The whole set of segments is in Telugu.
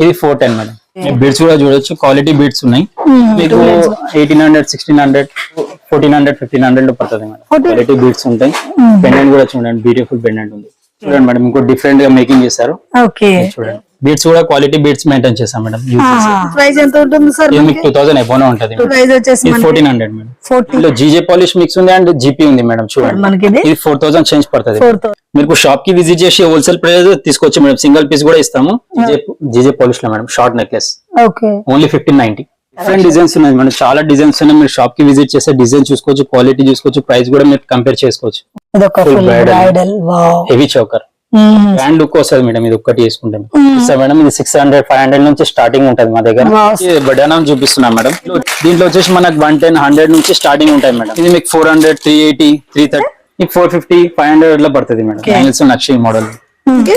ఇది 410 మేడం. బీడ్స్ కూడా చూడొచ్చు, క్వాలిటీ బీడ్స్ ఉన్నాయి మీకు. 1800, 1600, 1400, 1500 లో పడుతుంది మేడం. క్వాలిటీ బీడ్స్ ఉంటాయి. పెండెంట్ కూడా చూడండి, బ్యూటిఫుల్ పెండెంట్ ఉంది చూడండి మేడం. ఇంకో డిఫరెంట్ గా మేకింగ్ చేస్తారు చూడండి. బీడ్స్ కూడా క్వాలిటీ బీడ్స్ మెయింటైన్ చేస్తాం మేడం. ప్రైస్ ఎంత ఉంటుంది సార్? మీకు 2000 ఎబోనే ఉంటది. ప్రైస్ వచ్చేసి 1400 మేడం. ఇందులో జీజే పాలిష్ మిక్స్ ఉంది అండ్ జీపీ ఉంది మేడం. చూడండి ఇది 4000 చేంజ్ పడుతుంది. మీకు షాప్ కి విజిట్ చేసి హోల్సేల్ ప్రైస్ తీసుకోవచ్చు మేడం. సింగిల్ పీస్ కూడా ఇస్తాము. జీజే పాలిష్ లో madam. Short necklace only 1590. Different designs ఉన్నాయి మేడం. చాలా డిజైన్స్ ఉన్నాయి. మీరు షాప్ కి విజిట్ చేస్తే డిజైన్ చూసుకోవచ్చు, క్వాలిటీ చూసుకోవచ్చు, ప్రైస్ కూడా మీరు కంపేర్ చేసుకోవచ్చు. హెవీ చౌకర్ గ్రాండ్ లుక్ వస్తుంది మేడం. ఇది ఒక్కటి వేసుకుంటాం మేడం. ఇది 600, 500 నుంచి స్టార్టింగ్ ఉంటది మా దగ్గర. బడానం చూపిస్తున్నాం మేడం. దీంట్లో వచ్చేసి మనకు 110, 100 నుంచి స్టార్టింగ్ ఉంటాయి మేడం. ఇది మీకు 400, 380, 330, 450, 500 లో పడుతుంది మేడం. నక్షి మోడల్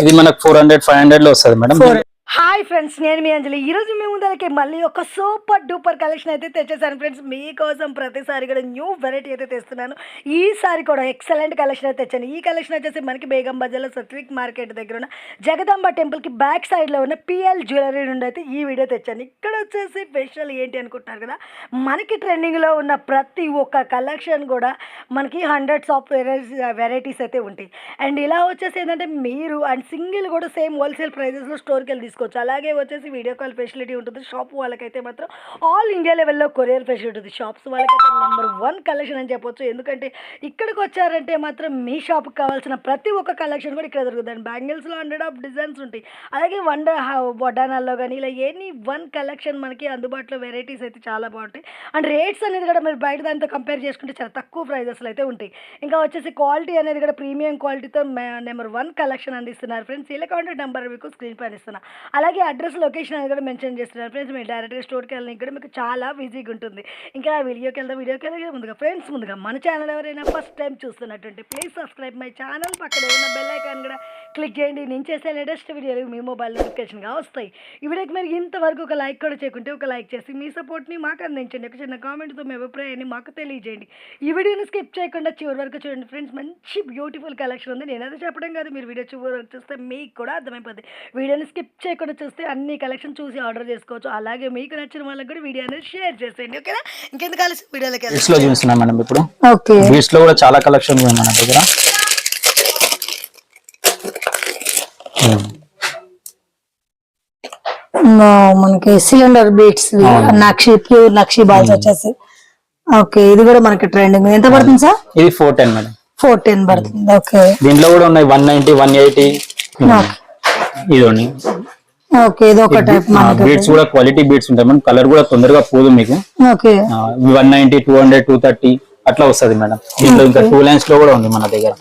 ఇది మనకు 400, 500 లో వస్తుంది మేడం. హాయ్ ఫ్రెండ్స్, నేను మీ అంజలి. ఈరోజు మీ ముందరకి మళ్ళీ ఒక సూపర్ డూపర్ కలెక్షన్ అయితే తెచ్చేసాను ఫ్రెండ్స్. మీకోసం ప్రతిసారి కూడా న్యూ వెరైటీ అయితే తెస్తున్నాను. ఈసారి కూడా ఎక్సలెంట్ కలెక్షన్ అయితే తెచ్చాను. ఈ కలెక్షన్ వచ్చేసి మనకి బేగం బజార్లో సత్విక్ మార్కెట్ దగ్గర ఉన్న జగదాంబ టెంపుల్కి బ్యాక్ సైడ్లో ఉన్న పిఎల్ జ్యువెలరీ నుండి అయితే ఈ వీడియో తెచ్చాను. ఇక్కడ వచ్చేసి స్పెషల్ ఏంటి అనుకుంటున్నారు కదా, మనకి ట్రెండింగ్లో ఉన్న ప్రతి ఒక్క కలెక్షన్ కూడా మనకి హండ్రెడ్స్ ఆఫ్ వెరైటీస్ అయితే ఉంటాయి. అండ్ ఇలా వచ్చేసి ఏంటంటే మీరు అండ్ సింగిల్ కూడా సేమ్ హోల్సేల్ ప్రైజెస్లో స్టోర్కి వెళ్ళి తీసుకోవచ్చు. అలాగే వచ్చేసి వీడియో కాల్ ఫెసిలిటీ ఉంటుంది. షాప్ వాళ్ళకైతే మాత్రం ఆల్ ఇండియా లెవెల్లో కొరియర్ ఫెసిలిటీ ఉంటుంది. షాప్స్ వాళ్ళకైతే #1 కలెక్షన్ అని చెప్పొచ్చు. ఎందుకంటే ఇక్కడికి వచ్చారంటే మాత్రం మీ షాప్కి కావాల్సిన ప్రతి ఒక్క కలెక్షన్ కూడా ఇక్కడ దొరుకుతుంది. బ్యాంగిల్స్లో 100 ఆఫ్ డిజైన్స్ ఉంటాయి. అలాగే వడ్డానాల్లో కానీ ఇలా ఎనీ 1 కలెక్షన్ మనకి అందుబాటులో వెరైటీస్ అయితే చాలా బాగుంటాయి. అండ్ రేట్స్ అనేది కూడా మీరు బయట దాంతో కంపేర్ చేసుకుంటే చాలా తక్కువ ప్రైజెస్లో అయితే ఉంటాయి. ఇంకా వచ్చేసి క్వాలిటీ అనేది కూడా ప్రీమియం క్వాలిటీతో #1 కలెక్షన్ అందిస్తున్నారు ఫ్రెండ్స్. ఇలా కాంటాక్ట్ నెంబర్ మీకు స్క్రీన్ పైన ఇస్తున్నా. అలాగే అడ్రస్ లొకేషన్ అనేది కూడా మెన్షన్ చేస్తున్నారు ఫ్రెండ్స్. మీరు డైరెక్ట్గా స్టోర్కి వెళ్ళిన ఇక్కడ మీకు చాలా ఈజీగా ఉంటుంది. ఇంకా వీడియోకి వెళ్తే ముందుగా మన ఛానల్ ఎవరైనా ఫస్ట్ టైం చూస్తున్నట్టుంటే ప్లీజ్ సబ్స్క్రైబ్ మై ఛానల్. పక్కన ఉన్న బెల్ ఐకాన్ కూడా క్లిక్ చేయండి. నేను చేసే లేటెస్ట్ వీడియోలు మీ మొబైల్ నోటిఫికేషన్గా వస్తాయి. ఈ వీడియోకి మీరు ఇంతవరకు ఒక లైక్ కూడా చేయకుంటే ఒక లైక్ చేసి మీ సపోర్ట్ని మాకు అందించండి. ఒక చిన్న కామెంట్తో మీ అభిప్రాయాన్ని మాకు తెలియజేయండి. ఈ వీడియోని స్కిప్ చేయకుండా చివరి వరకు చూడండి ఫ్రెండ్స్. మంచి బ్యూటిఫుల్ కలెక్షన్ ఉంది. నేనైతే చెప్పడం కాదు, మీరు వీడియో చివరి వరకు చూస్తే మీకు కూడా అర్థమైపోతుంది. వీడియోని స్కిప్ చేయకుండా చూస్తే అన్ని కలెక్షన్ చూసి ఆర్డర్ చేసుకోవచ్చు. అలాగే మీకు నచ్చిన వాళ్ళకి కూడా వీడియో అనేది షేర్ చేసేయండి. ఓకేనా? ఇంకెందుకు కలిసి వీడియోలోకి చూస్తున్నాం మనం ఇప్పుడు. బీడ్స్ లో కూడా చాలా కలెక్షన్ ఉంది మన దగ్గర. మనకి సిలిండర్ బీట్స్ ప్యూర్ నక్షి బాల్స్ వచ్చేసి. ఓకే, ఇది కూడా మనకి ట్రెండింగ్. ఎంత పడుతుంది సార్? ఇది 410 మేడం. 410 పడుతుంది. ఓకే, దీంట్లో కూడా ఉన్నాయి 190, 180. ఇది ఓకే, ఇది ఒక టైప్. బీడ్స్ కూడా క్వాలిటీ బీడ్స్ ఉంటాయి మేడం. కలర్ కూడా తొందరగా పోదు మీకు. ఓకే, 190, 200, 230 అట్లా వస్తుంది మేడం. దీంట్లో ఇంకా 2 లైన్స్ లో కూడా ఉంది మన దగ్గర.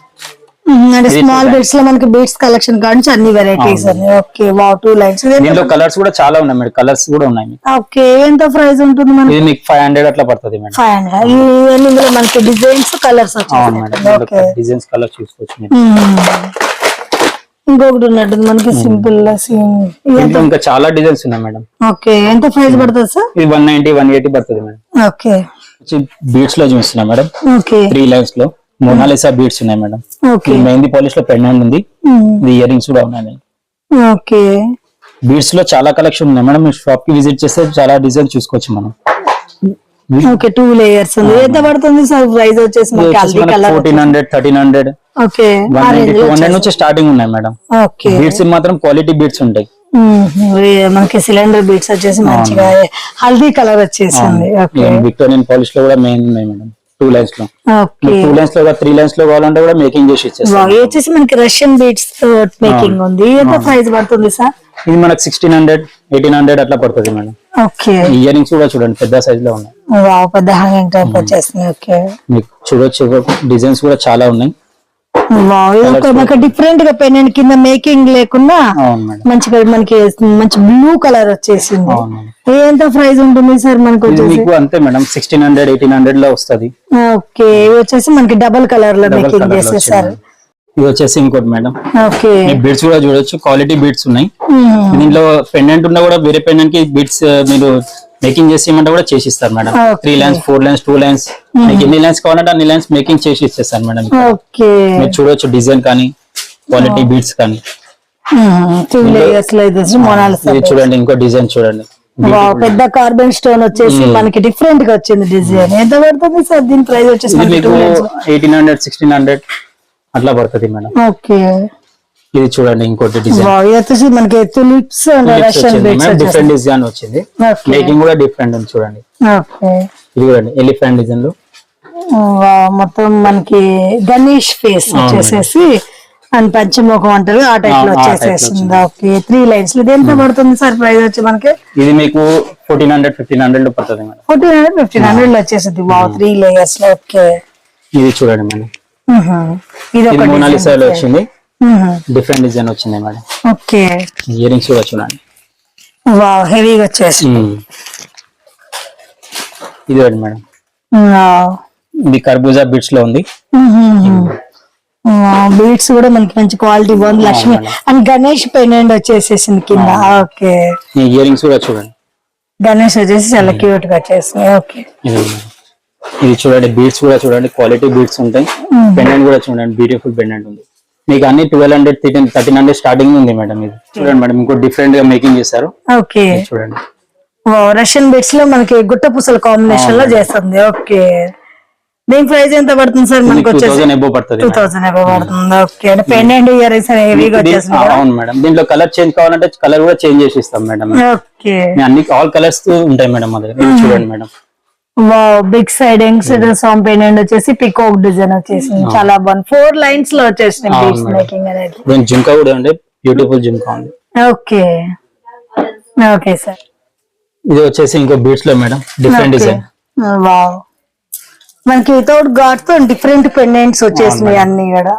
అంటే స్మాల్ బీడ్స్ లో మనకి బీడ్స్ కలెక్షన్ కావచ్చు అన్ని వెరైటీస్. Okay, wow, 2 lines. దీంట్లో కలర్స్ కూడా చాలా ఉన్నాయి మేడం. కలర్స్ కూడా ఉన్నాయి. ఓకే, ఎంత ప్రైస్ ఉంటుంది మనకి? ఇది మీకు 500 అట్లా పడుతుంది మేడం. 500. ఇందులో మనకి డిజైన్స్ కలర్స్ వచ్చాయి. డిజైన్స్ కలర్స్ చూసుకోవచ్చు. ఇంకొకటి ఉన్నట్టుంది మనకి సింపుల్. ఇంకా చాలా డిజైన్స్ ఉన్నాయి మేడం. ఓకే, ఎంత ప్రైస్ పడుతుంది సార్? ఇది 190, 180 పడుతుంది మేడం. ఓకే, బీడ్స్ లో చూస్తున్నాం మేడం. ఓకే, 3 లైన్స్ లో మొనాలిసా బీడ్స్ ఉన్నాయి మేడం. మెహందీ పాలిష్ లో పెండెంట్ ఉంది. ఇయర్ రింగ్స్ కూడా ఉన్నాయి. ఓకే, బీడ్స్ లో చాలా కలెక్షన్ ఉన్నాయి మేడం. మీరు షాప్ కి విజిట్ చేస్తే చాలా డిజైన్ చూసుకోవచ్చు మనం. ఓకే, 2 లేయర్స్ ఉంది. ఎంత పడుతుంది సార్ ప్రైస్ వచ్చేసి? 1400, 1300. ఓకే, 200 నుంచి స్టార్టింగ్ ఉన్నాయి మేడం. ఓకే, బీడ్స్ మాత్రం క్వాలిటీ బీడ్స్ ఉంటాయి. మనకి సిలిండర్ బీడ్స్ వచ్చేసి మంచిగా హల్దీ కలర్ వచ్చేసింది. విక్టోరియన్ పాలిష్ లో కూడా మెయిన్ ఉన్నాయి మేడం. 2 లైన్స్ లో. 2 లైన్స్ లో 3 లైన్స్ లో కావాలంటే కూడా మేకింగ్ చేసి ఇచ్చేస్తాం. ఇది వచ్చేసి మనకి రష్యన్ బీడ్స్ తో మేకింగ్ ఉంది. ఎంత ప్రైస్ పడుతుంది సార్? ఇది మనకు 1600, 1800 అట్లా పడుతుంది మేడం. ఓకే, ఇయర్ రింగ్స్ కూడా చూడండి పెద్ద సైజ్ లో ఉన్నాయి. పెద్ద హ్యాంగింగ్ టైప్ వచ్చేసింది. ఓకే, మీకు చూడొచ్చు డిజైన్స్ కూడా చాలా ఉన్నాయి. డిఫరెంట్ గా పెండెంట్ కింద మేకింగ్ లేకుండా మంచిగా మనకి మంచి బ్లూ కలర్ వచ్చేసింది. ఎంత ప్రైస్ ఉంటుంది సార్ మనకి? అంతే మేడం, 1600, 1800 లో వస్తుంది. ఓకే, ఇవి వచ్చేసి మనకి డబల్ కలర్ లో మేకింగ్ చేసేసారు. ఇది వచ్చేసి ఇంకోటి మేడం. ఓకే, బీడ్స్ కూడా చూడొచ్చు, క్వాలిటీ బీడ్స్ ఉన్నాయి. దీంట్లో పెండెంట్ ఉన్నా కూడా వేరే పెండెంట్ కి బీడ్స్ మీరు మేకింగ్ చేసి ఇవ్వమంటే కూడా చేసి ఇస్తారు మేడం. 3 లైన్స్, 4 లైన్స్, 2 లైన్స్, మీకు ఎన్ని లైన్స్ కావాలంటే అన్ని లైన్స్ మేకింగ్ చేసి ఇచ్చేస్తారు మేడం. మీరు చూడొచ్చు డిజైన్ కానీ క్వాలిటీ బీడ్స్ కానీ. టూ లేయర్స్ లో ఇది మొనాలిసా. ఇది చూడండి ఇంకో డిజైన్ చూడండి. పెద్ద కార్బన్ స్టోన్ వచ్చేసి మనకి డిఫరెంట్ గా వచ్చింది డిజైన్. ఎంత పడుతుంది సార్ దీని ప్రైస్ వచ్చేసి? మీకు 1800 1600 అట్లా పడుతుంది మేడం. ఓకే. ఇది చూడండి ఇంకోటి డిజైన్. ఇది వచ్చేసి మనకి tulips and Russian beads different design వచ్చింది. మేకింగ్ కూడా డిఫరెంట్ ఉంది చూడండి. ఓకే. ఇది చూడండి ఎలిఫెంట్ డిజైన్ లో మొత్తం మనకి గణేష్ ఫేస్ వచ్చేసేసి అండ్ పంచముఖం అంటారు ఆ టైప్ లో వచ్చేసేసింది. ఓకే. 3 లైన్స్. ఇది ఎంత పడుతుంది సార్ ప్రైస్ వచ్చి మనకి? ఇది మీకు 1400 1500 లో పడుతుంది మేడం. 1400 1500 లో వచ్చేసింది. 3 లేయర్స్ లో. ఓకే. ఇది చూడండి మేడం. ఇది ఒక మొనాలిసా లో వచ్చింది. డిఫరెంట్ డిజైన్ వచ్చింది మేడం. ఓకే. ఇయర్ రింగ్స్ కూడా చూడండి. వావ్ హెవీగా వచ్చేసి. ఇది మేడం. ఇది కర్బూజా బీట్స్ లో ఉంది. బీట్స్ కూడా మనకి మంచి క్వాలిటీ బాగుంది. లక్ష్మి అండ్ గణేష్ పెండెంట్ వచ్చేసేసింది కింద. ఓకే. ఇయర్ రింగ్స్ కూడా చూడండి. గణేష్ వచ్చేసి చాలా క్యూట్ గా వచ్చేసింది. ఓకే. ఇది చూడండి బీట్స్ కూడా చూడండి క్వాలిటీ బీట్స్ ఉంటాయి. పెండెంట్ కూడా చూడండి బ్యూటిఫుల్ పెండెంట్ ఉంది. మీకు అన్ని 1200 1300 స్టార్టింగ్ ఉంది మేడం. ఇది చూడండి మేడం ఇంకో డిఫరెంట్ గా మేకింగ్ చేశారు. ఓకే. చూడండి రష్యన్ బీట్స్ లో మనకి గుట్ట పూసల కాంబినేషన్ లో చేస్తుంది. ఓకే. దీని ప్రైస్ ఎంత పడుతుంది సార్ మనకి? 2000 ఎబో పడుతుంది. 2000 ఎబో పడుతుంది. ఓకే. అంటే పెండెంట్ ఇయర్ రింగ్స్ హెవీగా వచ్చేసింది. అవును మేడం. దీంట్లో కలర్ చేంజ్ కావాలంటే కలర్ కూడా చేంజ్ చేసి ఇస్తాం మేడం. ఓకే. అన్ని ఆల్ కలర్స్ ఉంటాయి మేడం మా దగ్గర. చూడండి madam. Big sidings some pendant వచ్చేసి పికాక్ డిజైన్ వచ్చేసింది. చాలా బాగుంది. 4 లైన్స్ లో వచ్చేసింది బీడ్స్ మేకింగ్ అనేది. దీని జుంకా కూడా ఉంది. బ్యూటిఫుల్ జుంకా ఉంది. ఓకే. Okay sir. ఇది వచ్చేసి ఇంకో బీడ్స్ లో మేడం డిఫరెంట్ డిజైన్. వావ్ మనకి వితౌట్ ఘాట్ తో డిఫరెంట్ పెండెంట్స్ వచ్చేసినాయి అన్ని కూడా.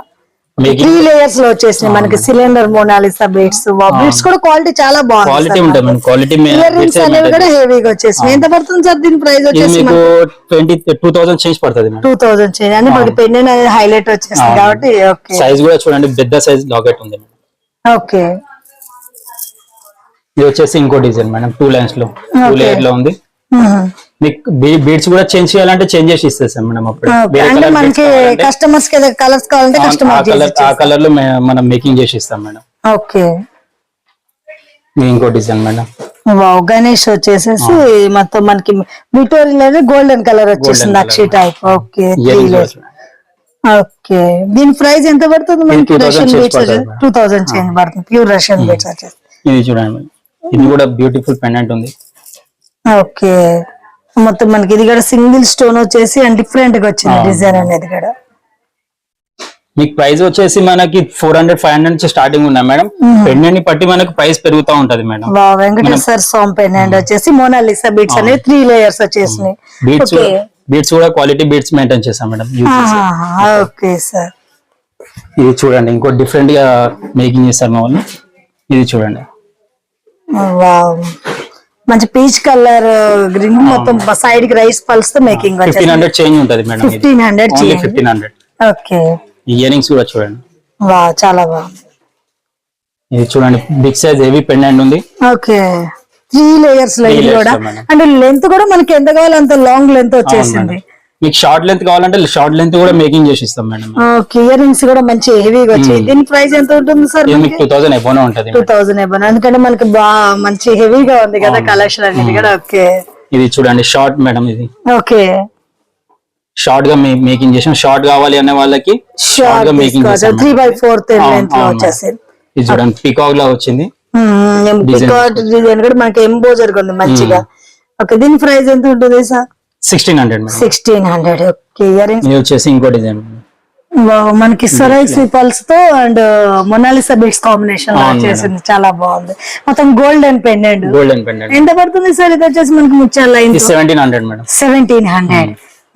3 లేయర్స్ లో వచ్చేసినాయి మనకి సిలిండర్ మొనాలిసా బీడ్స్. బీడ్స్ కూడా క్వాలిటీ చాలా బాగుంది. క్వాలిటీ ఉంటుంది మేడం. క్వాలిటీ ఇయర్ రింగ్స్ అనేవి కూడా హెవీగా వచ్చేసినాయి. ఎంత పడుతుంది సార్ దీని ప్రైస్ వచ్చేసి? మీకు 2000 చేంజ్ పడుతుంది మేడం. 2000 చేంజ్ అని మనకి పెండెంట్ అనేది హైలైట్ వచ్చేస్తుంది కాబట్టి. ఓకే. సైజ్ కూడా చూడండి పెద్ద సైజ్ లాకెట్ ఉంది. ఓకే. ఇది వచ్చేసి ఇంకో డిజైన్ మేడం 2 లైన్స్ లో 2 లేయర్ లో ఉంది. మీకు బీడ్స్ కూడా చేంజ్ చేయాలంటే చేంజ్ చేసి ఇస్తాం మేడం. అప్పుడు మనకి కస్టమర్స్ కి కలర్స్ కావాలంటే ఆ కలర్ లో మనం మేకింగ్ చేసి ఇస్తాం మేడం. ఓకే. ఇంకో డిజైన్ మేడం. వావ్ గణేష్ వచ్చేసేసి మొత్తం మనకి విక్టోరియా గోల్డెన్ కలర్ వచ్చేసింది అక్షి టైప్. ఓకే. ఓకే. దీని ప్రైస్ ఎంత పడుతుంది మనకి? రష్యన్ బీడ్స్ 2000 చేంజ్ పడుతుంది. ప్యూర్ రష్యన్ బీడ్స్ వచ్చేసి. ఇది చూడండి ఇది కూడా బ్యూటిఫుల్ పెండెంట్ ఉంది. ఓకే. మొత్తం మనకి ఇది కూడా సింగిల్ స్టోన్ వచ్చేసి అండ్ డిఫరెంట్ గా వచ్చింది డిజైన్ అనేది కూడా. మీకు ప్రైస్ వచ్చేసి మనకి 400 500 నుంచి స్టార్టింగ్ ఉన్నాయి మేడం. పెండెంట్ ని బట్టి మనకు ప్రైస్ పెరుగుతూ ఉంటది మేడం. వెంకటేశ్వర స్వామి పెండెంట్ వచ్చేసి మోనాలిసా బీడ్స్ అనేవి 3 లేయర్స్ వచ్చేసినాయి. బీడ్స్ కూడా క్వాలిటీ బీడ్స్ మెయింటైన్ చేస్తాం మేడం. Okay sir. ఇది చూడండి ఇంకో డిఫరెంట్ గా మేకింగ్ చేస్తారు మా వాళ్ళు. ఇది చూడండి. వావ్ మంచి పీచ్ కలర్ గ్రీన్ మొత్తం సైడ్ కి రైస్ పల్స్ తో మేకింగ్. 1500 చేంజ్ ఉంటది మేడం. 1500. ఓకే. ఇయర్ రింగ్స్ కూడా చూడండి. వావ్ చాలా బాగుంది. ఇది చూడండి బిగ్ సైజ్ హెవీ పెండెంట్ ఉంది. ఓకే. 3 లేయర్స్ లో ఇది కూడా అంటే లెంత్ కూడా మనకి ఎంత కావాలో అంత లాంగ్ లెంత్ వచ్చేసింది. మీకు షార్ట్ లెంత్ కావాలంటే షార్ట్ లెంత్ కూడా మేకింగ్ చేసి ఇస్తాం మేడం. ఓకే. ఇయర్ రింగ్స్ కూడా మంచి హెవీగా వచ్చాయి. దీని ప్రైస్ ఎంత ఉంటుంది సార్? 2000 ఎబోనే ఉంటది. 2000 ఎబోనే. ఎందుకంటే మనకి మంచి హెవీగా ఉంది కదా కలెక్షన్ అనేది కూడా. ఓకే. ఇది చూడండి షార్ట్ మేడం. ఇది ఓకే. షార్ట్ గా మేకింగ్ చేసాం. షార్ట్ కావాలి అనే వాళ్ళకి షార్ట్ గా మేకింగ్ చేసాం. 3/4 లెంత్ లో వచ్చేసింది. ఇది చూడండి పికాక్ లా వచ్చింది. పికాక్ డిజైన్ కూడా మనకి ఎంబోజర్ ఉంది మంచిగా. ఓకే. దీని ప్రైస్ ఎంత ఉంటుంది సార్? 1600. 1600. ఓకే. ఇయర్ రింగ్స్ ఇది వచ్చేసి ఇంకో డిజైన్ మనకి సొరైసి పల్స్ తో అండ్ మొనాలిసా బీడ్స్ కాంబినేషన్ లో వచ్చేసింది. చాలా బాగుంది. మొత్తం గోల్డెన్ పెండెంట్. ఎంత పడుతుంది సార్ ఇది వచ్చేసి మనకి ముత్యాల లైన్? 1700 మేడం. 1700.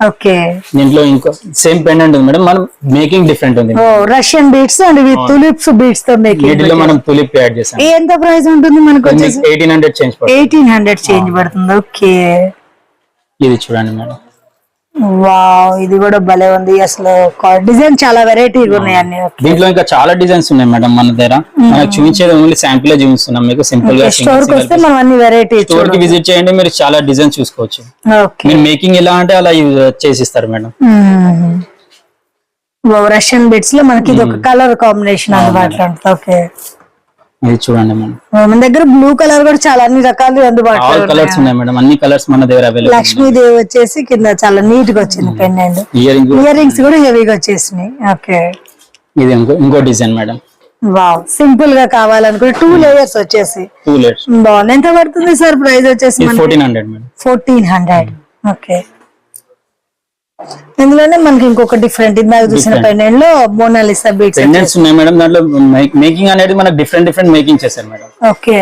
ఓకే. దీంట్లో ఇంకో సేమ్ పెండెంట్ ఉంది మేడం. మనం మేకింగ్ డిఫరెంట్ ఉంది. Russian beads and tulips beads తో మేకింగ్. వీటిలో మనం తులిప్ యాడ్ చేసాం. ఎంత ప్రైస్ ఉంటుంది మనకు వచ్చేసి? 1800 చేంజ్ పడుతుంది. 1800 చేంజ్ పడుతుంది. ఓకే. ఇది చూడండి మేడం. వావ్ ఇది కూడా భలే ఉంది. అసలు డిజైన్ చాలా వెరైటీగా ఉన్నాయి అన్ని. దీంట్లో ఇంకా చాలా డిజైన్స్ ఉన్నాయి మేడం మన దగ్గర. మనకు చూపించేది ఓన్లీ శాంపుల్ చూపిస్తున్నాం మీకు. సింపుల్ గా స్టోర్ కి వస్తే మనం అన్ని వెరైటీ స్టోర్ కి విజిట్ చేయండి. మీరు చాలా డిజైన్ చూసుకోవచ్చు. మీరు మేకింగ్ ఎలా అంటే అలా చేసిస్తారు మేడం. రష్యన్ బిట్స్ లో మనకి ఇది ఒక కలర్ కాంబినేషన్ అన్నమాట. ఓకే. ఇది చూడండి మేడం, మన దగ్గర బ్లూ కలర్ కూడా చాలా అన్ని రకాలు ఆల్ అందుబాటులో కలర్స్ ఉన్నాయి మేడం, అన్ని కలర్స్ మన దగ్గర అవైలబుల్. లక్ష్మీదేవి వచ్చేసి కింద చాలా నీట్ గా వచ్చింది పెండెంట్. ఇయర్ రింగ్స్ కూడా హెవీగా వచ్చేసినాయి. ఓకే, ఇది ఇంకో డిజైన్ మేడం. వావ్, సింపుల్ గా కావాలనుకుంటే 2 లేయర్స్ వచ్చేసి 2 layers. బాగుంది. ఎంత పడుతుంది సార్ ప్రైస్ వచ్చేసి? 1400 మేడం. 1400. ఓకే, ఇందులోనే మనకి ఇంకొక డిఫరెంట్ ఇందాక చూసిన పెండెంట్ లో మోనాలిసా బీట్స్ పెండెంట్స్ ఉన్నాయి మేడం, దాంట్లో మేకింగ్ అనేది మనకు డిఫరెంట్ మేకింగ్ చేశారు మేడం. ఓకే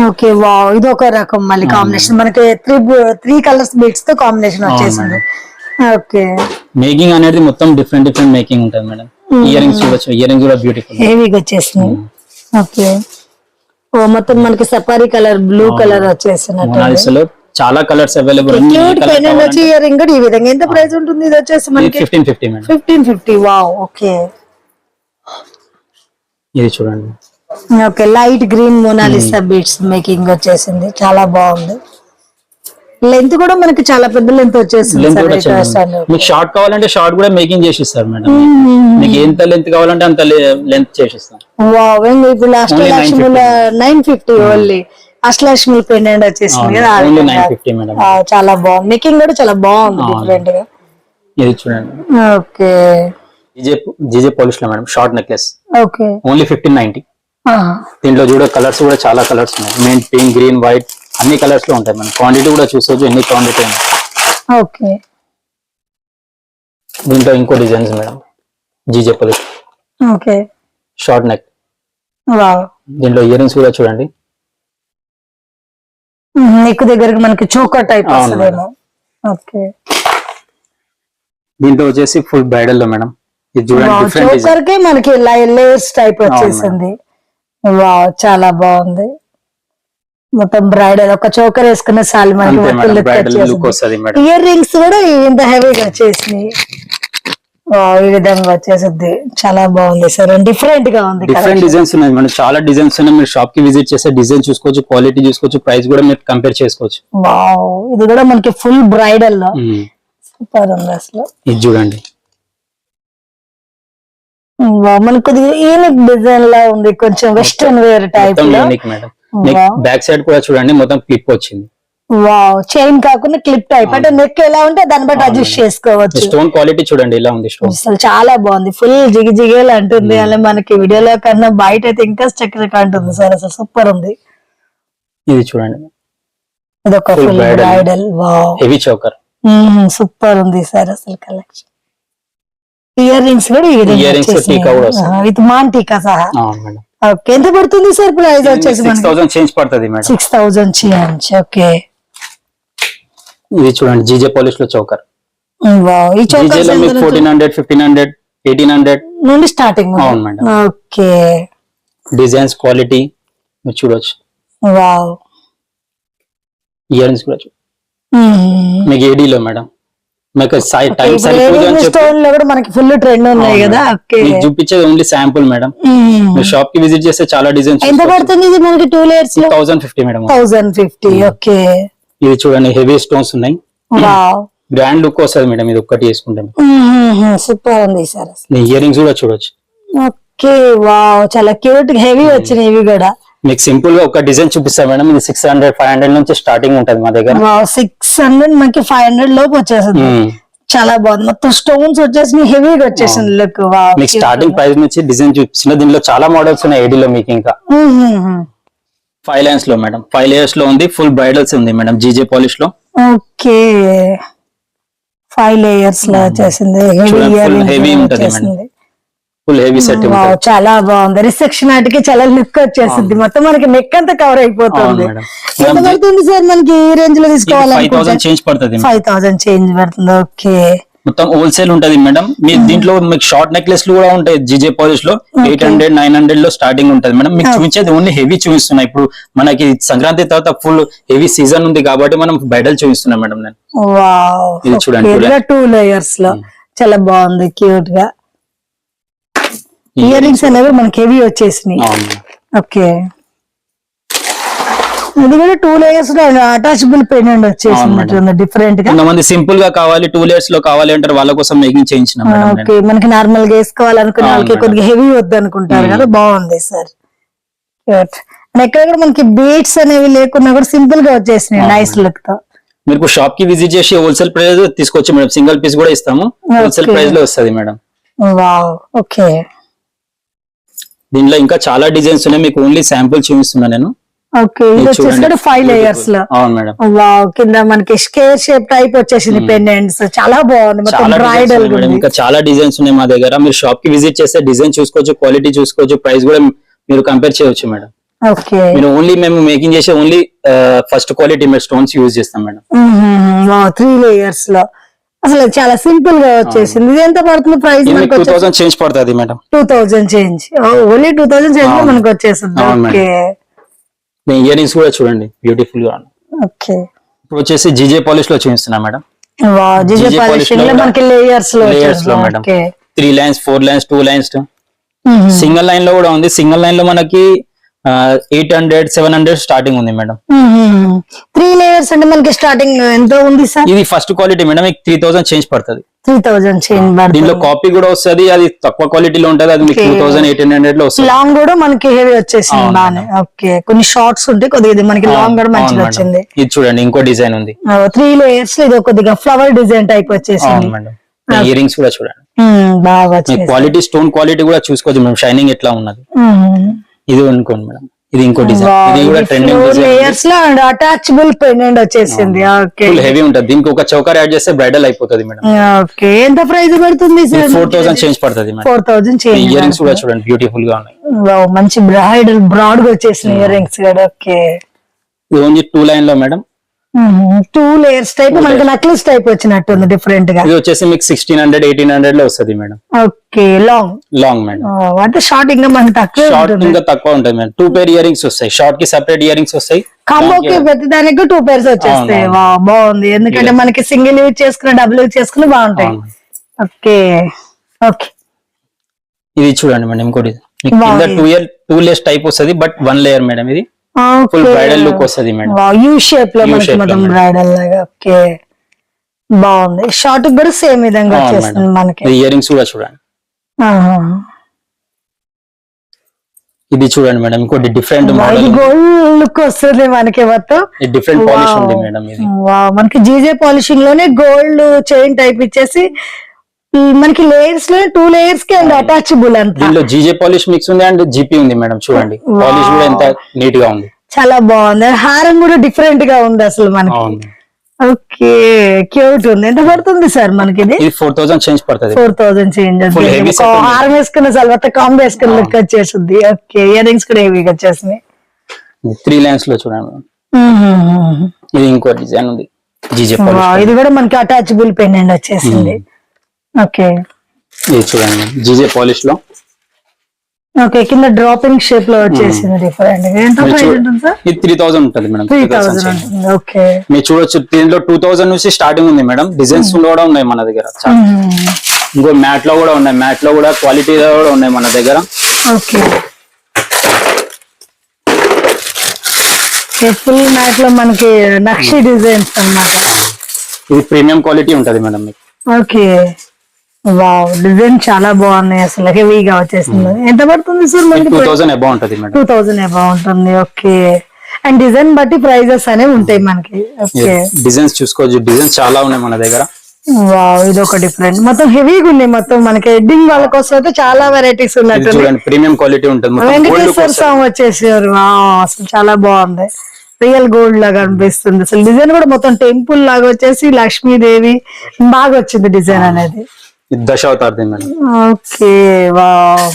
ఓకే, వావ్, ఇది ఒక రకం మళ్ళీ కాంబినేషన్ మనకి 3 కలర్స్ బీట్స్ తో కాంబినేషన్ వచ్చేసింది. ఓకే, మేకింగ్ అనేది మొత్తం డిఫరెంట్ మేకింగ్ ఉంటుంది మేడం. ఇయర్ రింగ్స్ చూడొచ్చు, ఇయర్ రింగ్స్ కూడా బ్యూటిఫుల్ హెవీగా వచ్చేసింది. ఓకే, ఓ మొత్తం మనకి సఫారీ కలర్, బ్లూ కలర్ వచ్చేసినట్టు. మోనాలిసాలో చాలా కలర్స్ అవైలబుల్ వచ్చి ఇయర్ రింగ్ కూడా ఈ విధంగా. ఎంత ప్రైస్ ఉంటుంది ఇది వచ్చేసి మనకి? 1550 మేడం. 1550. Wow, okay. ఇది చూడండి. Okay, light green Mona Lisa beads making వచ్చేసింది, చాలా బాగుంది. లెంత్ కూడా మనకి చాలా పెద్ద లెంత్ వచ్చేసింది. మీకు షార్ట్ కావాలంటే షార్ట్ కూడా మేకింగ్ చేసి ఇస్తారు మేడం. మీకు ఎంత లెంత్ కావాలంటే అంత లెంత్ చేసిస్తాం. వావ్, ఇప్పుడు అష్టలక్ష్మి 950 ఓన్లీ. అష్టలక్ష్మి పెండెంట్ వచ్చేసింది కదా, 950 మేడం. చాలా బాగుంది. మేకింగ్ కూడా చాలా బాగుంది డిఫరెంట్ గా. ఇది చూడండి. ఓకే, జీజే పాలిష్ లో madam, short necklace. Okay, only 1590. దీంట్లో చూడ కలర్స్ కూడా చాలా కలర్స్ ఉన్నాయి. మెయిన్ పింక్, గ్రీన్, వైట్ అన్ని కలర్స్ లో ఉంటాయి మనం. క్వాంటిటీ కూడా చూసుకోవచ్చు, ఎన్ని క్వాంటిటీ ఉంది. ఓకే, దీంట్లో ఇంకో designs madam, GJ polish. Okay, short neck. Wow, దీంట్లో ఇయర్ రింగ్స్ కూడా చూడండి. నెక్ దగ్గరకు మనకి చోకర్ టైప్ వస్తుందేమో. ఓకే, దీంట్లో వచ్చేసి ఫుల్ బ్రైడల్ లో మేడం. ఇది చూడండి, డిఫరెంట్ డిజైన్. చోకర్ కే మనకి లేయర్స్ టైప్ వచ్చేసింది. వావ్, చాలా బాగుంది. మొత్తం బ్రైడల్ ఒక చోకర్ వేసుకున్న సాల్ మనకి మొత్తం లుక్ వచ్చేసింది. ఇయర్ రింగ్స్ కూడా ఇంత హెవీగా వచ్చేసినాయి. ఈ విధంగా వచ్చేసింది, చాలా బాగుంది సార్. డిఫరెంట్ గా ఉంది. డిఫరెంట్ డిజైన్స్ ఉన్నాయి మనం, చాలా డిజైన్స్ ఉన్నాయి. మీరు షాప్ కి విజిట్ చేస్తే డిజైన్ చూసుకోవచ్చు, క్వాలిటీ చూసుకోవచ్చు, ప్రైస్ కూడా మీరు కంపేర్ చేసుకోవచ్చు. వావ్, ఇది కూడా మనకి ఫుల్ బ్రైడల్ లో సూపర్ ఉంది అసలు. ఇది చూడండి. మనకు కొద్దిగా యూనిక్ డిజైన్ లా ఉంది, కొంచెం వెస్టర్న్ వేర్ టైప్ లో. మేడం బ్యాక్ సైడ్ కూడా చూడండి, మొత్తం క్లిప్ వచ్చింది. వావ్, చైన్ కాకుండా క్లిప్ టైప్, అంటే నెక్ ఎలా ఉంటే దాన్ని బట్టి అడ్జస్ట్ చేసుకోవచ్చు. స్టోన్ క్వాలిటీ చూడండి ఇలా ఉంది. స్టోన్ అసలు చాలా బాగుంది, ఫుల్ జిగిజిగేలు అంటుంది. అలా మనకి వీడియోలో కన్నా బయట అయితే ఇంకా చక్కగా అంటుంది సార్. అసలు సూపర్ ఉంది. ఇది చూడండి, ఇది ఒక full bridal. Wow, heavy choker. Super ఉంది సార్ అసలు కలెక్షన్. ఇయర్ రింగ్స్ కూడా విత్ మాన్ టీకా సహా. ఓకే, ఎంత పడుతుంది సార్ ప్రైస్ వచ్చేసి? 6000 చేంజ్ పడుతుంది మేడం. 6000 చేంజ్. ఓకే, ఇది చూడండి, జీజే పాలిష్ లో చోకర్. వావ్, ఈ చోకర్ 1400, 1500, 1800 నుండి స్టార్టింగ్. అవును మేడం. ఓకే, డిజైన్స్ క్వాలిటీ మీరు చూడొచ్చు. వావ్, ఇయర్ రింగ్స్ కూడా మీకు ఏడీలో మేడం. మీకు టైం సరిపోదు స్టోన్ లో కూడా మనకి ఫుల్ ట్రెండ్ ఉన్నాయి కదా. చూపించేది ఓన్లీ శాంపుల్ మేడం. మీరు షాప్ కి విజిట్ చేస్తే చాలా డిజైన్స్. ఎంత పడుతుంది ఇది మనకి 2 layers లో? 1050 మేడం. 1050. ఓకే, ఇది చూడండి, హెవీ స్టోన్స్ ఉన్నాయి. వావ్, గ్రాండ్ లుక్ వస్తుంది మేడం ఇది ఒక్కటి వేసుకుంటే. సూపర్ ఉంది సార్. ఇయర్ రింగ్స్ కూడా చూడొచ్చు. ఓకే, వావ్, చాలా క్యూట్ హెవీ వచ్చినాయి ఇవి కూడా. మీకు సింపుల్ గా ఒక డిజైన్ చూపిస్తా మేడం. ఇది 600, 500 నుంచి స్టార్టింగ్ ఉంటది మా దగ్గర. 600 మనకి 500 లోపు వచ్చేసింది. చాలా బాగుంది, మొత్తం స్టోన్స్ వచ్చేసి హెవీగా వచ్చేసింది లుక్. మీకు స్టార్టింగ్ ప్రైస్ నుంచి డిజైన్ చూపిస్తున్నా. దీనిలో చాలా మోడల్స్ ఉన్నాయి ఏడీలో. మీకు ఇంకా 5 lines లో మేడం, 5 layers లో ఉంది. ఫుల్ బ్రైడల్స్ ఉంది మేడం జీజే పాలిష్ లో. ఓకే, 5 layers లో వచ్చేసింది. హెవీ ఉంటది మేడం, ఫుల్ హెవీ సెట్. చాలా బాగుంది. రిసెప్షన్ ఆటికి చాలా లుక్ వచ్చేసింది. మొత్తం మనకి నెక్ అంతా కవర్ అయిపోతుంది. ఎంత పడుతుంది సార్ మనకి ఈ రేంజ్ లో తీసుకోవాలి? 5000 చేంజ్ పడుతుంది. 5000 చేంజ్ పడుతుంది. ఓకే, మొత్తం హోల్సేల్ ఉంటది మేడం. మీరు దీంట్లో మీకు షార్ట్ నెక్లెస్ లు కూడా ఉంటాయి జీజే పాలిష్ లో. 800, 900 లో స్టార్టింగ్ ఉంటది మేడం. మీకు చూపించేది ఓన్లీ హెవీ చూపిస్తున్నా. ఇప్పుడు మనకి సంక్రాంతి తర్వాత ఫుల్ హెవీ సీజన్ ఉంది కాబట్టి మనం బ్రైడల్ చూపిస్తున్నాం మేడం. నేను ఇది చూడండి, 2 layers లో చాలా బాగుంది, క్యూట్ గా. ఇయర్ రింగ్స్ అనేవి మనకి హెవీ వచ్చేసినాయి. ఓకే, ఇది కూడా 2 layers లో అటాచబుల్ పెండెంట్ వచ్చేసినట్టుంది డిఫరెంట్ గా. కొంతమంది సింపుల్ గా కావాలి 2 layers లో కావాలి అంటారు, వాళ్ళ కోసం మేకింగ్ చేయించిన మేడం. ఓకే, మనకి నార్మల్ గా వేసుకోవాలనుకునే వాళ్ళకి కొద్దిగా హెవీ వద్దు అనుకుంటారు కదా, బాగుంది సార్. ఎక్కడ కూడా మనకి బీట్స్ అనేవి లేకున్నా కూడా సింపుల్ గా వచ్చేసినాయి నైస్ లుక్ తో. మీకు షాప్ కి విజిట్ చేసి హోల్సేల్ ప్రైస్ తీసుకోవచ్చు మేడం, సింగిల్ పీస్ కూడా ఇస్తాము, హోల్సేల్ ప్రైస్ లో వస్తుంది మేడం. Wow okay. దీంట్లో ఇంకా చాలా డిజైన్స్ ఉన్నాయి, మీకు ఓన్లీ శాంపుల్ చూపిస్తున్నా నేను. ఓకే, ఇది వచ్చేసి 5 layers లో. అవును మేడం. వావ్, కింద మనకి స్క్వేర్ షేప్ టైప్ వచ్చేసింది పెండెంట్స్, చాలా బాగుంది మొత్తం బ్రైడల్. ఇంకా చాలా డిజైన్స్ ఉన్నాయి మా దగ్గర, మీరు షాప్ కి విజిట్ చేస్తే డిజైన్ చూసుకోవచ్చు, క్వాలిటీ చూసుకోవచ్చు, ప్రైస్ కూడా మీరు కంపేర్ చేయవచ్చు మేడం. ఓకే, మీరు ఓన్లీ మేము మేకింగ్ చేసే ఓన్లీ ఫస్ట్ క్వాలిటీ మేము స్టోన్స్ యూజ్ చేస్తాం మేడం. 3 layers లో అసలు చాలా సింపుల్ గా వచ్చేసింది. ఇది ఎంత పడుతుంది ప్రైస్? 2000 చేంజ్ పడుతుంది మేడం. 2000 చేంజ్, ఓన్లీ 2000 చేంజ్ లో మనకు వచ్చేసింది. ఓకే, ఇయర్ రింగ్స్ కూడా చూడండి బ్యూటిఫుల్ గా. ఓకే, ఇప్పుడు వచ్చేసి జీజే పాలిష్ లో చూపిస్తున్నా మేడం. వావ్, జీజే పాలిష్ లో మనకి లేయర్స్ లో madam. 3 lines 4 lines 2 lines single line లో కూడా ఉంది. సింగిల్ లైన్ లో మనకి 800 700 స్టార్టింగ్ ఉంది మేడం. 3 layers అంటే మనకి స్టార్టింగ్ ఎంత ఉంది సార్? ఇది ఫస్ట్ క్వాలిటీ మేడం, 3000 చేంజ్ పడుతుంది. 3000 చేంజ్ పడుతుంది. దీనిలో కాపీ కూడా వస్తుంది, అది తక్కువ క్వాలిటీలో ఉంటది, అది మీకు 2800 లో వస్తుంది. లాంగ్ కూడా మనకి హెవీ వచ్చేసింది బానే. ఓకే, కొన్ని షార్ట్స్ ఉంటాయి, కొద్దిగా ఇది మనకి లాంగ్ కూడా మంచిగా వచ్చింది. ఇది చూడండి ఇంకో డిజైన్ ఉంది 3 layers లో, ఇది కొద్దిగా ఫ్లవర్ డిజైన్ టైప్ వచ్చేసింది మేడం. ఇయర్ రింగ్స్ కూడా చూడండి బాగా క్వాలిటీ, స్టోన్ క్వాలిటీ కూడా చూసుకోవచ్చు మేము, షైనింగ్ ఎట్లా ఉన్నది. ఇది అనుకోండి మేడం, ఇది ఇంకో డిజైన్, ఇది కూడా ట్రెండింగ్ లేయర్స్ లో అటాచబుల్ పెండెంట్ వచ్చేసింది. ఓకే, ఫుల్ హెవీ ఉంటది, దీనికి ఒక చౌకర్ యాడ్ చేస్తే బ్రైడల్ అయిపోతుంది మేడం. ఓకే, ఎంత ప్రైస్ పడుతుంది సార్? 4000 చేంజ్ పడుతుంది మేడం. 4000 చేంజ్. ఇయర్ రింగ్స్ కూడా చూడండి బ్యూటిఫుల్ గా ఉన్నాయి. వావ్, మంచి బ్రైడల్ బ్రాడ్ గా వచ్చేసిన ఇయర్ రింగ్స్ కూడా. ఓకే, ఇది ఓన్లీ 2 లైన్ లో మేడం. 2 layers టైప్ మనకి నక్లెస్ టైప్ వచ్చినట్టుంది డిఫరెంట్ గా. ఇది వచ్చేసి మీకు 1600 1800 లో వస్తుంది మేడం. Okay, long madam. అంటే షార్ట్ ఇంకా మనకి తక్కువ షార్ట్ ఇంకా తక్కువ ఉంటుంది మేడం. 2 pair ఇయర్ రింగ్స్ వస్తాయి, షార్ట్ కి సెపరేట్ ఇయర్ రింగ్స్ వస్తాయి, కాంబోకి ప్రతి దానికి 2 pairs వచ్చేస్తాయి. బాగుంది, ఎందుకంటే మనకి సింగిల్ యూజ్ చేసుకుని డబుల్ యూజ్ చేసుకుని బాగుంటాయి. ఓకే ఓకే, ఇది చూడండి మేడం ఇంకోటి, కింద 2 layers టైప్ వస్తుంది, బట్ 1 layer మేడం. ఇది ఫుల్ బ్రైడల్ లుక్ వస్తుంది మేడం, యూ షేప్ లో మనకి మొత్తం బ్రైడల్ లాగా. ఓకే, బాగుంది. షార్ట్ కూడా సేమ్ విధంగా వచ్చేస్తుంది మనకి. ఇయర్ రింగ్స్ కూడా చూడండి. ఇది చూడండి మేడం ఇంకోటి డిఫరెంట్ మోడల్, గోల్డ్ లుక్ వస్తుంది మనకి మొత్తం. డిఫరెంట్ పాలిష్ ఉంది మేడం. ఇది మనకి జీజే పాలిషింగ్ లోనే గోల్డ్ చైన్ టైప్ ఇచ్చేసి మనకి లేయర్స్ లో 2 layers కి అండ్ అటాచబుల్ అంతా. దీనిలో జీజే పాలిష్ మిక్స్ ఉంది అండ్ జీపీ ఉంది మేడం. చూడండి పాలిష్ కూడా ఎంత నీట్ గా ఉంది, చాలా బాగుంది. హారం కూడా డిఫరెంట్ గా ఉంది అసలు మనకి. ఓకే, క్యూట్ ఉంది. ఎంత పడుతుంది సార్ మనకి? ఇది 4000 చేంజ్ పడుతుంది. 4000 చేంజ్. హారం వేసుకున్న సల్వత కాంబో వేసుకుని లుక్ వచ్చేసింది. ఓకే, ఇయర్ రింగ్స్ కూడా హెవీగా వచ్చేసినాయి. 3 lines లో చూడండి. ఇది ఇంకో డిజైన్ ఉంది జీజే పాలిష్, ఇది కూడా మనకి అటాచబుల్ పెండెంట్ వచ్చేసింది. ఓకే, ఇది చూడండి జీజే పాలిష్ లో. ఓకే, కింద డ్రాపింగ్ షేప్ లో వచ్చేసింది డిఫరెంట్. ఎంత ప్రైస్ ఉంటుంది సార్? ఇది 3000 ఉంటుంది మేడం. 3000. ఓకే, మీరు చూడొచ్చు దీనిలో 2000 నుంచి స్టార్టింగ్ ఉంది మేడం. డిజైన్స్ కూడా ఉన్నాయి మన దగ్గర. ఇంకో మ్యాట్ లో కూడా ఉన్నాయి, మ్యాట్ లో కూడా క్వాలిటీ కూడా ఉన్నాయి మన దగ్గర. ఓకే, ఫుల్ మ్యాట్ లో మనకి నక్షి డిజైన్స్ అన్నమాట. ఇది ప్రీమియం క్వాలిటీ ఉంటది మేడం మీకు. ఓకే, వావ్, డిజైన్ చాలా బాగున్నాయి అసలు, హెవీగా వచ్చేసింది. ఎంత పడుతుంది సార్ మనకి? 2000 అబౌవ్ ఉంటుంది మేడం. 2000 అబౌవ్ ఉంటుంది. ఓకే, అండ్ డిజైన్ బట్టి ప్రైజెస్ అనేవి ఉంటాయి మనకి. ఓకే, డిజైన్స్ చూసుకోవచ్చు, డిజైన్స్ చాలా ఉన్నాయి మన దగ్గర. వావ్, ఇది ఒక డిఫరెంట్, మొత్తం హెవీగా ఉన్నాయి. మొత్తం మనకి ఎడ్డింగ్ వాళ్ళ కోసం అయితే చాలా వెరైటీస్ ఉన్నట్టు. చూడండి ప్రీమియం క్వాలిటీ ఉంటుంది. వెంకటేశ్వర స్వామి వచ్చేసారు. అసలు చాలా బాగుంది, రియల్ గోల్డ్ లాగా అనిపిస్తుంది. అసలు డిజైన్ కూడా మొత్తం టెంపుల్ లాగా వచ్చేసి లక్ష్మీదేవి బాగా వచ్చింది డిజైన్ అనేది. దశావతారది మేడం. ఓకే, వావ్,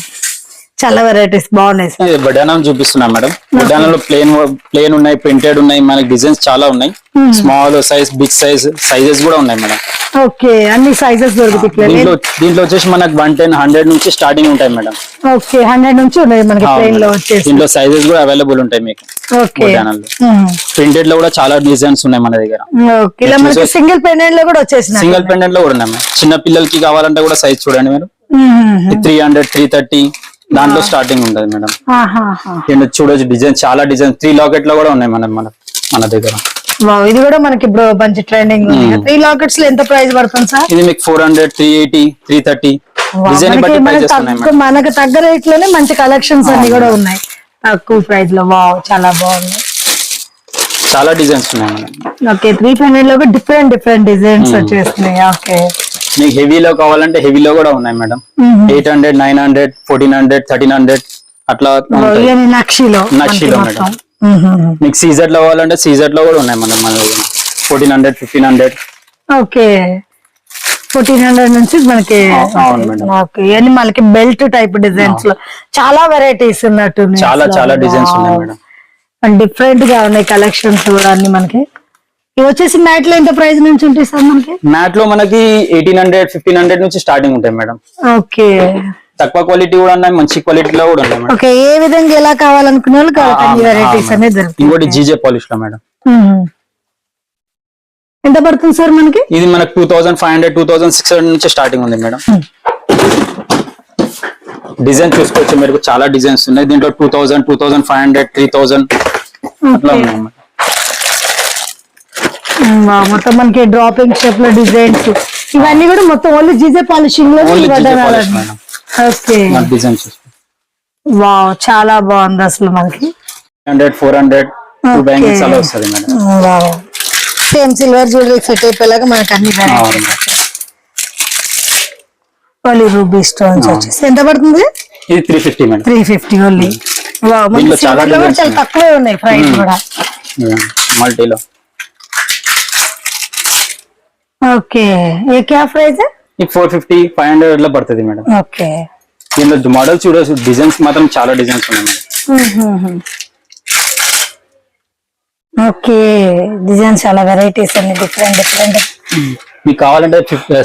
చాలా వెరైటీస్ బాగున్నాయి. బడానం చూపిస్తున్నా మేడం. బడానంలో ప్లేన్ ఉన్నాయి, ప్రింటెడ్ ఉన్నాయి, మనకి డిజైన్స్ చాలా ఉన్నాయి. Small size, big size, sizes కూడా ఉన్నాయి మేడం. ఓకే, అన్ని సైజెస్ దొరుకుతాయి. దీంట్లో వచ్చేసి మనకి 110 100 నుంచి స్టార్టింగ్ ఉంటాయి మేడం. ఓకే, 100 నుంచి ఉన్నాయి మనకి ప్లేన్ లో వచ్చేసి. దీంట్లో సైజెస్ కూడా అవైలబుల్ ఉంటాయి మీకు. ఓకే, ప్రింటెడ్ లో కూడా చాలా డిజైన్స్ ఉన్నాయి మన దగ్గర. ఓకే, ఇలా మనకి సింగిల్ పెండెంట్ లో కూడా వచ్చేసి, సింగిల్ పెండెంట్ లో కూడా ఉన్నాయి. చిన్న పిల్లలకి కావాలంటే కూడా సైజ్ చూడండి మీరు. 300 330 దాంట్లో స్టార్టింగ్ ఉంటది మేడం. ఆహాహా. దీంట్లో చూడొచ్చు డిజైన్, చాలా డిజైన్ 3 లాకెట్ లో కూడా ఉన్నాయి మన దగ్గర. వావ్, ఇది కూడా మనకి ఇప్పుడు మంచి ట్రెండింగ్ ఉంది. 3 లాకెట్స్ లో ఎంత ప్రైస్ పడుతుంది సార్? ఇది మీకు 400, 380, 330 డిజైన్ బట్టి ప్రైజెస్ ఉన్నాయి మేడం. మనకు తగ్గ రేట్ లోనే మంచి కలెక్షన్స్ అన్ని కూడా ఉన్నాయి తక్కువ ప్రైస్ లో. వావ్, చాలా బాగుంది. చాలా డిజైన్స్ ఉన్నాయి మేడం. ఓకే, 300 లో డిఫరెంట్ డిజైన్స్ వచ్చేస్తున్నాయి. ఓకే, మీకు హెవీలో కావాలంటే హెవీలో కూడా ఉన్నాయి మేడం. 800, 900, 1400, 1300 అట్లా నక్షిలో మేడం. మీకు సీజెడ్ లో కావాలంటే సీజెడ్ లో కూడా ఉన్నాయి మేడం మన దగ్గర. 1400, 1500. ఓకే, 1400 నుంచి మనకి. అవును మేడం. ఓకే, ఇవన్నీ మనకి బెల్ట్ టైప్ డిజైన్స్ లో చాలా వెరైటీస్ ఉన్నట్టు. చాలా డిజైన్స్ ఉన్నాయి మేడం. డిఫరెంట్ గా ఉన్నాయి కలెక్షన్స్ కూడా అన్ని మనకి. ఇవి వచ్చేసి మ్యాట్ లో ఎంత ప్రైస్ నుంచి ఉంటాయి సార్ మనకి? మ్యాట్ లో మనకి 1800, 1500 నుంచి స్టార్టింగ్ ఉంటాయి మేడం. ఓకే, తక్కువ క్వాలిటీ కూడా ఉన్నాయి, మంచి క్వాలిటీలో కూడా ఉన్నాయి మేడం. ఓకే, ఏ విధంగా ఎలా కావాలనుకునే వాళ్ళు వెరైటీస్ అనేది దొరుకుతాయి. ఇంకోటి జీజే పాలిష్ లో మేడం. ఎంత పడుతుంది సార్ మనకి? ఇది మనకు 2500, 2600 నుంచి స్టార్టింగ్ ఉంది మేడం. డిజైన్ చూసుకోవచ్చు మీరు, చాలా డిజైన్స్ ఉన్నాయి దీంట్లో. 2000, 2500, 3000 అట్లా ఉన్నాయి మేడం. మొత్తం మనకి డ్రాపింగ్ షేప్ లో డిజైన్స్ ఇవన్నీ కూడా మొత్తం ఓన్లీ జీజే పాలిషింగ్ లో. ఓకే, డిజైన్ చూసుకో. వావ్, చాలా బాగుంది అసలు మనకి. 100, 400 2 బ్యాంగిల్స్ అలా వస్తుంది madam. Wow, same silver jewellery set అయిపోయేలాగా మనకి అన్ని ఓన్లీ రూబీ స్టోన్స్ వచ్చేసి. ఎంత పడుతుంది? ఇది 350 మేడం. 350 ఓన్లీ. వావ్, మనకి సిల్వర్ లో కూడా చాలా తక్కువే ఉన్నాయి ప్రైస్ కూడా. మల్టీలో. ఓకే, ఏ క్యా ప్రైస్? ఇది 450, 500 లో పడుతుంది మేడం. ఓకే, దీంట్లో మోడల్ చూడొచ్చు, డిజైన్స్ మాత్రం చాలా డిజైన్స్ ఉన్నాయి మేడం. ఓకే, డిజైన్స్ చాలా వెరైటీస్ అన్ని డిఫరెంట్. మీకు కావాలంటే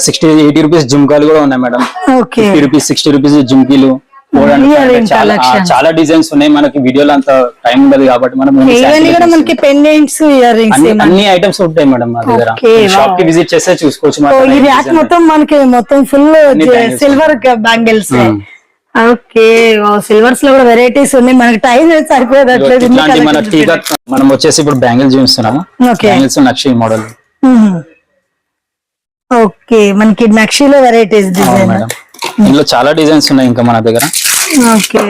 60, 80 రూపీస్ జుమ్కాలు కూడా ఉన్నాయి మేడం. ఓకే, 50 రూపీస్, 60 రూపీస్ జుమ్కీలు. చాలా డిజైన్స్ ఉన్నాయి. మనకి వీడియోలో అంత టైం ఉండదు కాబట్టి మనం మనకి పెండెంట్స్, ఇయర్ రింగ్స్ అన్ని ఐటమ్స్ ఉంటాయి మేడం మా దగ్గర. షాప్ కి విజిట్ చేస్తే చూసుకోవచ్చు. మొత్తం మనకి మొత్తం full silver bangles. Okay, silvers లో కూడా వెరైటీస్ ఉన్నాయి. మనకి టైం సరిపోయేటట్లేదు. మనం వచ్చేసి ఇప్పుడు బ్యాంగిల్స్ చూస్తున్నాము. బ్యాంగిల్స్ నక్షి మోడల్. ఓకే, మనకి నక్షిలో వెరైటీస్ డిజైన్. ఇందులో చాలా డిజైన్స్ ఉన్నాయి ఇంకా మన దగ్గర. ఓకే,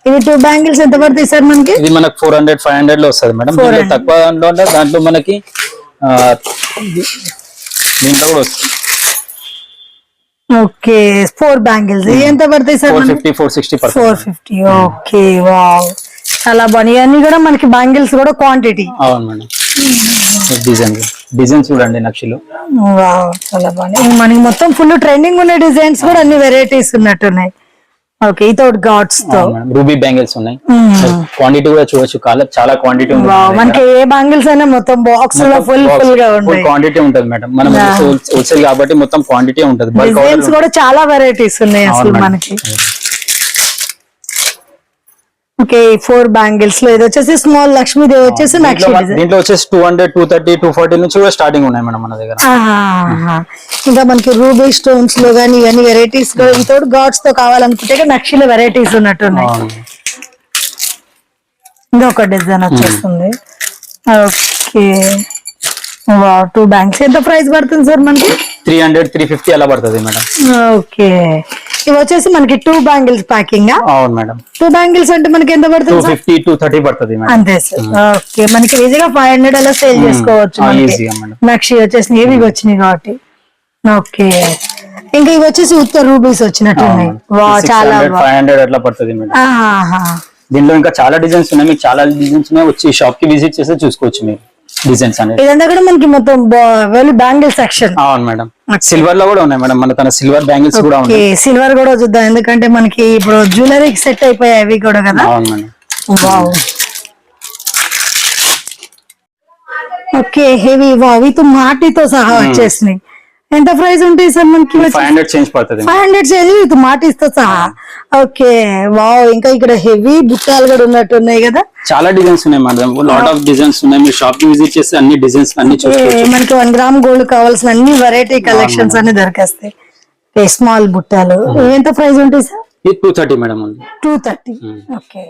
ఇవి 2 బ్యాంగిల్స్ ఎంత పడతాయి సార్ మనకి? ఇది మనకు 400, 500 లో వస్తుంది మేడం. తక్కువ దాంట్లో మనకి దీంట్లో కూడా వస్తుంది. ఓకే, 4 బ్యాంగిల్స్ ఎంత పడతాయి సార్? 450, 460 పడుతుంది. 450. ఓకే, వావ్, చాలా బాగున్నాయి. అన్ని కూడా మనకి బ్యాంగిల్స్ కూడా క్వాంటిటీ. అవును మేడం. డిజైన్ చూడండి నక్షిలో. వావ్, చాలా బాగున్నాయి. మనకి మొత్తం ఫుల్ ట్రెండింగ్ ఉన్న డిజైన్స్ కూడా అన్ని వెరైటీస్ ఉన్నట్టున్నాయి. ఓకే, వితౌట్ గాడ్స్ తో రూబీ బ్యాంగిల్స్ ఉన్నాయి. క్వాంటిటీ కూడా చూడొచ్చు, చాలా క్వాంటిటీ ఉంది. మనకి ఏ బ్యాంగిల్స్ అయినా మొత్తం బాక్స్ లో ఫుల్ గా ఉంటాయి. క్వాంటిటీ ఉంటది మేడం. మనం హోల్సేల్ కాబట్టి మొత్తం క్వాంటిటీ ఉంటది. డిజైన్స్ కూడా చాలా వెరైటీస్ ఉన్నాయి అసలు మనకి. ఓకే, 4 బ్యాంగిల్స్ లో ఇది వచ్చేసి స్మాల్ లక్ష్మీదేవి వచ్చేసి దీంట్లో వచ్చేసి 200, 230, 240 నుంచి కూడా స్టార్టింగ్ ఉన్నాయి మేడం మన దగ్గర. ఇంకా మనకి రూబీ స్టోన్స్ లో గానీ ఇవన్నీ వెరైటీస్ వితౌట్ గాడ్స్ తో కావాలనుకుంటే నక్షిలో వెరైటీస్ ఉన్నట్టున్నాయి. ఇంకొక డిజైన్ వచ్చేస్తుంది. ఓకే, 2 బ్యాంగ్స్ ఎంత ప్రైస్ పడుతుంది సార్ మనకి? 300, 350 అలా పడుతుంది మేడం. ఓకే, ఇవి వచ్చేసి మనకి 2 బ్యాంగిల్స్ ప్యాకింగ్. అవును మేడం. 2 బ్యాంగిల్స్ అంటే మనకి ఎంత పడుతుంది? 250, 230 పడుతుంది మేడం. అంతే సార్. ఓకే, మనకి ఈజీగా 500 అలా సేల్ చేసుకోవచ్చు. నక్షి వచ్చేసి హెవీ వచ్చినాయి కాబట్టి. ఓకే, ఇంకా ఇవి వచ్చేసి ఉత్తర రూబీస్ వచ్చినట్టున్నాయి. చాలా 500 అట్లా పడుతుంది మేడం. దీంట్లో ఇంకా చాలా డిజైన్స్ ఉన్నాయి. మీకు చాలా డిజైన్స్ ఉన్నాయి. వచ్చి షాప్ కి విజిట్ చేస్తే చూసుకోవచ్చు మీరు డిజైన్స్ అనేది. ఇదంతా కూడా మనకి మొత్తం బ్యాంగిల్ సెక్షన్. అవును మేడం. సిల్వర్ లో కూడా ఉన్నాయి మేడం. మన తన సిల్వర్ బ్యాంగిల్స్ కూడా ఉన్నాయి. సిల్వర్ కూడా చూద్దాం, ఎందుకంటే మనకి ఇప్పుడు జ్యువెలరీ సెట్ అయిపోయాయి అవి కూడా కదా. అవును madam. Wow, okay, heavy. Wow, ఇతో మాటితో సహా వచ్చేసినాయి. ఎంత ప్రైస్ ఉంటాయి సార్ మనకి? 500 చేంజ్ పడుతుంది. 500 చేంజ్ విత్ మాటితో సహా. ఓకే, వావ్, ఇంకా ఇక్కడ హెవీ బుట్టాలు కూడా ఉన్నట్టున్నాయి కదా. చాలా డిజైన్స్ ఉన్నాయి మేడం. లాట్ ఆఫ్ డిజైన్స్ ఉన్నాయి. మీరు షాప్ కి విజిట్ చేస్తే అన్ని డిజైన్స్ అన్ని చూసుకోవచ్చు. మనకి 1 గ్రామ్ గోల్డ్ కావాల్సిన అన్ని వెరైటీ కలెక్షన్స్ అన్ని దొరికేస్తాయి. స్మాల్ బుట్టాలు ఎంత ప్రైస్ ఉంటాయి సార్? ఇది 230 మేడం ఉంది. 230. ఓకే.